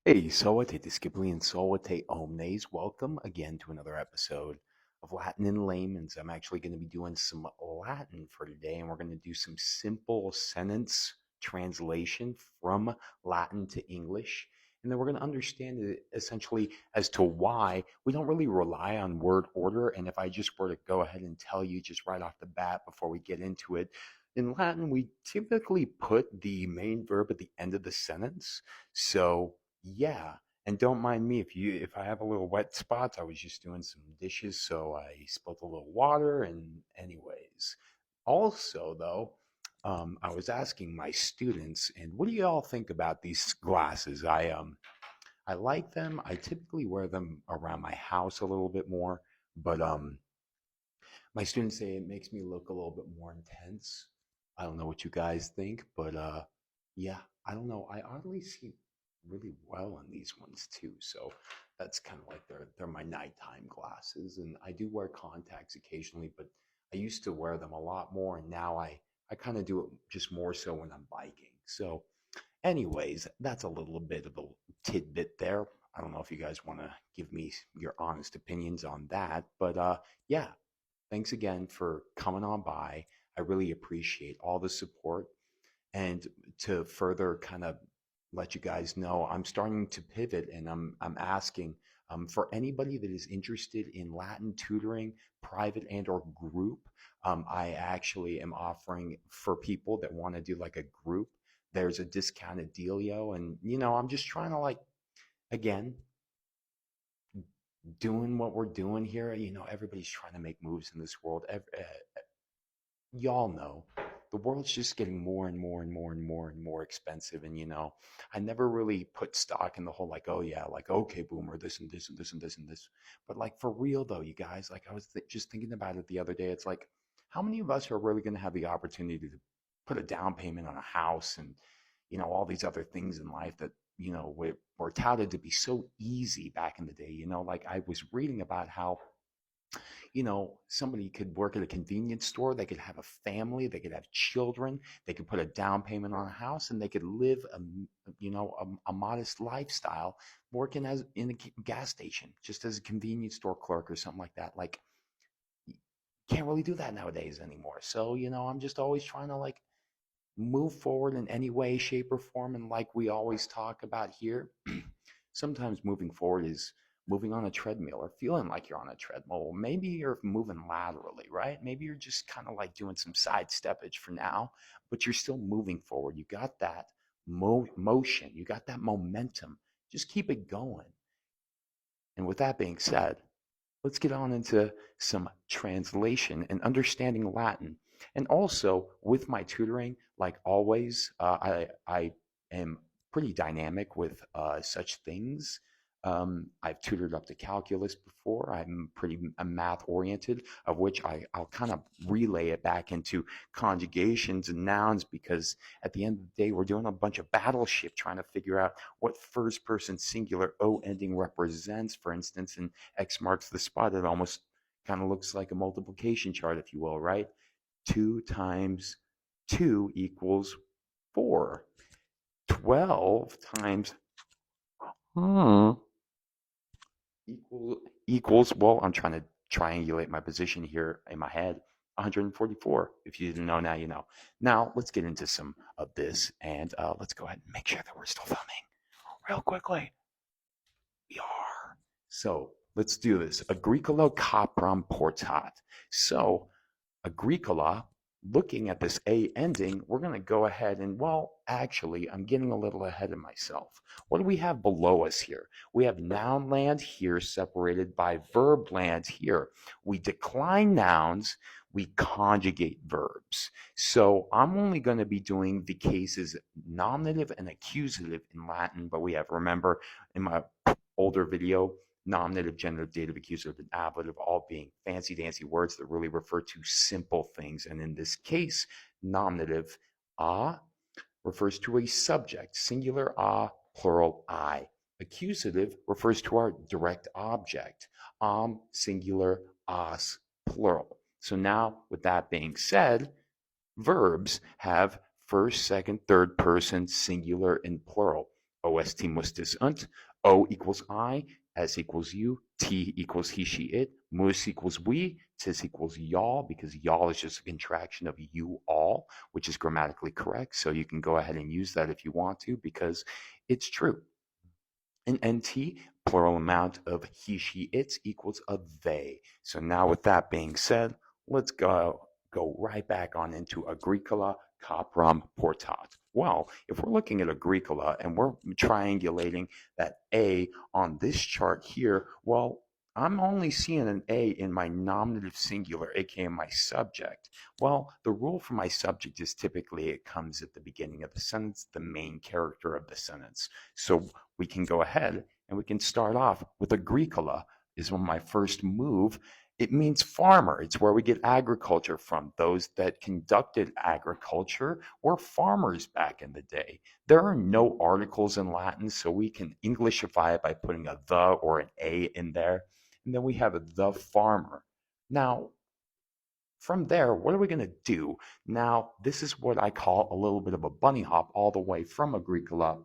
Hey, Sawate Skibli and Sawate Omnes. Welcome again to another episode of Latin in Layman's. I'm actually going to be doing some Latin for today, and we're going to do some simple sentence translation from Latin to English. And then we're going to understand it essentially as to why we don't really rely on word order. And if I just were to go ahead and tell you just right off the bat before we get into it, in Latin, we typically put the main verb at the end of the sentence. So, yeah, and don't mind me if I have a little wet spots. I was just doing some dishes, so I spilled a little water. And anyways, also though, I was asking my students, and what do you all think about these glasses? I like them. I typically wear them around my house a little bit more, but my students say it makes me look a little bit more intense. I don't know what you guys think, but yeah, I don't know. I oddly see really well in these ones too. So that's kind of like they're my nighttime glasses, and I do wear contacts occasionally, but I used to wear them a lot more, and now I kind of do it just more so when I'm biking. So, anyways, that's a little bit of a tidbit there. I don't know if you guys want to give me your honest opinions on that, but yeah, thanks again for coming on by. I really appreciate all the support. And to further kind of let you guys know, I'm starting to pivot, and I'm asking for anybody that is interested in Latin tutoring, private and or group. I actually am offering for people that want to do like a group. There's a discounted dealio, and I'm just trying to like again doing what we're doing here. Everybody's trying to make moves in this world. Y'all know the world's just getting more and more and more and more and more expensive. And I never really put stock in the whole like, oh yeah, like okay, boomer, this and this and this and this and this. But like for real though, you guys, like I was just thinking about it the other day. It's like, how many of us are really going to have the opportunity to put a down payment on a house and all these other things in life that were touted to be so easy back in the day. Like I was reading about how somebody could work at a convenience store, they could have a family, they could have children, they could put a down payment on a house, and they could live a modest lifestyle working as in a gas station, just as a convenience store clerk or something like that. Like, can't really do that nowadays anymore. So, I'm just always trying to like move forward in any way, shape, or form. And like we always talk about here, sometimes moving forward is moving on a treadmill or feeling like you're on a treadmill. Maybe you're moving laterally, right? Maybe you're just kind of like doing some side steppage for now, but you're still moving forward. You got that motion, you got that momentum. Just keep it going. And with that being said, let's get on into some translation and understanding Latin. And also with my tutoring, like always, I am pretty dynamic with such things. I've tutored up to calculus before. I'm math oriented, of which I'll kind of relay it back into conjugations and nouns, because at the end of the day, we're doing a bunch of battleship trying to figure out what first person singular O ending represents. For instance, in X marks the spot, it almost kind of looks like a multiplication chart, if you will, right? 2 times 2 equals 4. 12 times equals, well, I'm trying to triangulate my position here in my head, 144. If you didn't know, now you know. Now let's get into some of this, and let's go ahead and make sure that we're still filming real quickly. We are. So let's do this. Agricola capram portat. So Agricola, looking at this A ending, we're going to go ahead and, well, actually, I'm getting a little ahead of myself. What do we have below us here? We have noun land here separated by verb land here. We decline nouns, we conjugate verbs. So I'm only going to be doing the cases nominative and accusative in Latin, but we have, remember, in my older video, nominative, genitive, dative, accusative, and ablative, all being fancy dancy words that really refer to simple things. And in this case, nominative, refers to a subject, singular plural I. Accusative refers to our direct object, singular, as, plural. So now, with that being said, verbs have first, second, third person, singular, and plural. OST mustis unt, O equals I, S equals you, T equals he, she, it, mus equals we, tis equals y'all, because y'all is just a contraction of you all, which is grammatically correct. So you can go ahead and use that if you want to, because it's true. An NT, plural amount of he, she, its equals a they. So now with that being said, let's go right back on into Agricola, Capram, Portat. Well, if we're looking at Agricola and we're triangulating that A on this chart here, well, I'm only seeing an A in my nominative singular, aka my subject. Well, the rule for my subject is typically it comes at the beginning of the sentence, the main character of the sentence. So we can go ahead and we can start off with Agricola is my first move. It means farmer. It's where we get agriculture from. Those that conducted agriculture were farmers back in the day. There are no articles in Latin, so we can Englishify it by putting a the or an a in there. And then we have the farmer. Now, from there, what are we going to do? Now, this is what I call a little bit of a bunny hop all the way from Agricola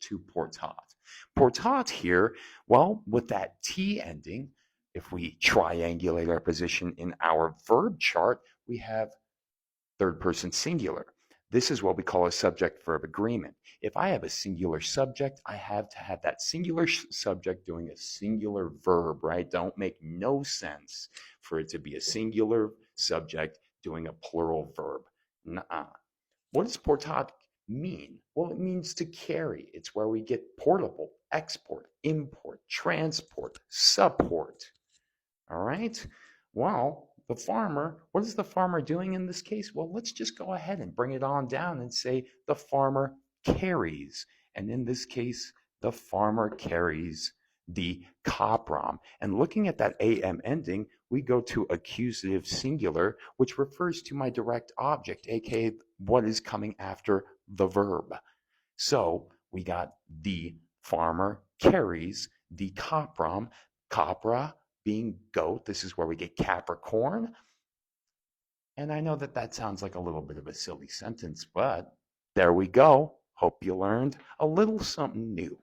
to Portat. Portat here, well, with that T ending, if we triangulate our position in our verb chart, we have third person singular. This is what we call a subject verb agreement. If I have a singular subject, I have to have that singular subject doing a singular verb, right? Don't make no sense for it to be a singular subject doing a plural verb. Nuh-uh. What does portat mean? Well, it means to carry. It's where we get portable, export, import, transport, support. All right. Well, the farmer, what is the farmer doing in this case? Well, let's just go ahead and bring it on down and say the farmer carries. And in this case, the farmer carries the capram. And looking at that am ending, we go to accusative singular, which refers to my direct object, aka what is coming after the verb. So we got the farmer carries the capram, capra being goat. This is where we get Capricorn. And I know that that sounds like a little bit of a silly sentence, but there we go. Hope you learned a little something new.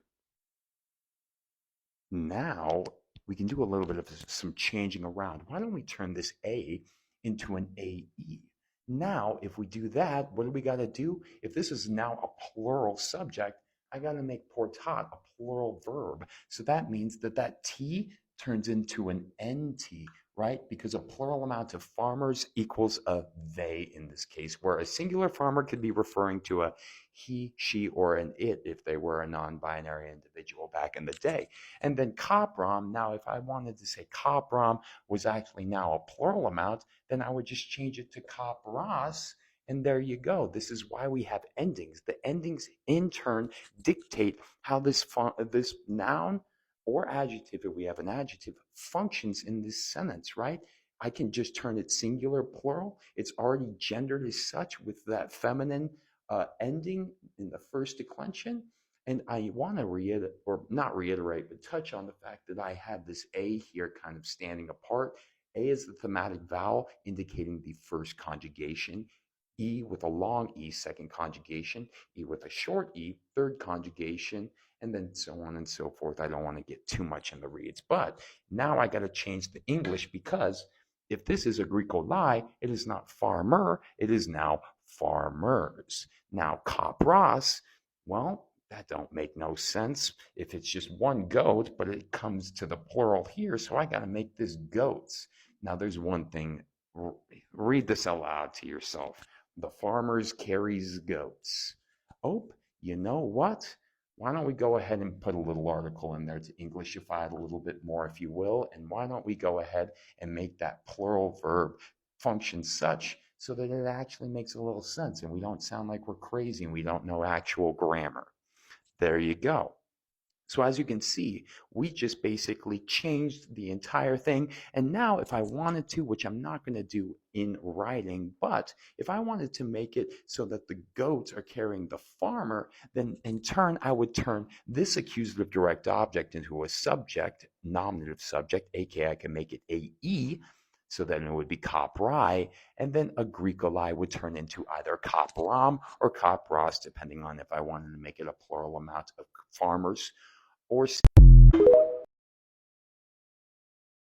Now we can do a little bit of some changing around. Why don't we turn this A into an AE? Now, if we do that, what do we got to do? If this is now a plural subject, I got to make portat a plural verb. So that means that that T turns into an NT, right? Because a plural amount of farmers equals a they in this case, where a singular farmer could be referring to a he, she, or an it if they were a non-binary individual back in the day. And then capram, now if I wanted to say capram was actually now a plural amount, then I would just change it to capras, and there you go. This is why we have endings. The endings in turn dictate how this noun or adjective, if we have an adjective, functions in this sentence, right? I can just turn it singular, plural. It's already gendered as such with that feminine ending in the first declension. And I want to reiterate, or not reiterate, but touch on the fact that I have this A here kind of standing apart. A is the thematic vowel indicating the first conjugation. E with a long E, second conjugation. E with a short E, third conjugation, and then so on and so forth. I don't want to get too much in the reads, but now I got to change the English because if this is a Greek-lie, it is not farmer, it is now farmers. Now, kapras, well, that don't make no sense if it's just one goat, but it comes to the plural here, so I got to make this goats. Now, there's one thing. Read this aloud to yourself. The farmers carries goats. Oh, you know what? Why don't we go ahead and put a little article in there to Englishify it a little bit more, if you will, and why don't we go ahead and make that plural verb function such so that it actually makes a little sense and we don't sound like we're crazy and we don't know actual grammar. There you go. So as you can see, we just basically changed the entire thing. And now if I wanted to, which I'm not going to do in writing, but if I wanted to make it so that the goats are carrying the farmer, then in turn, I would turn this accusative direct object into a subject, nominative subject, aka I can make it AE. So then it would be koprai, and then a Greekolai would turn into either kopram or kopras, depending on if I wanted to make it a plural amount of farmers or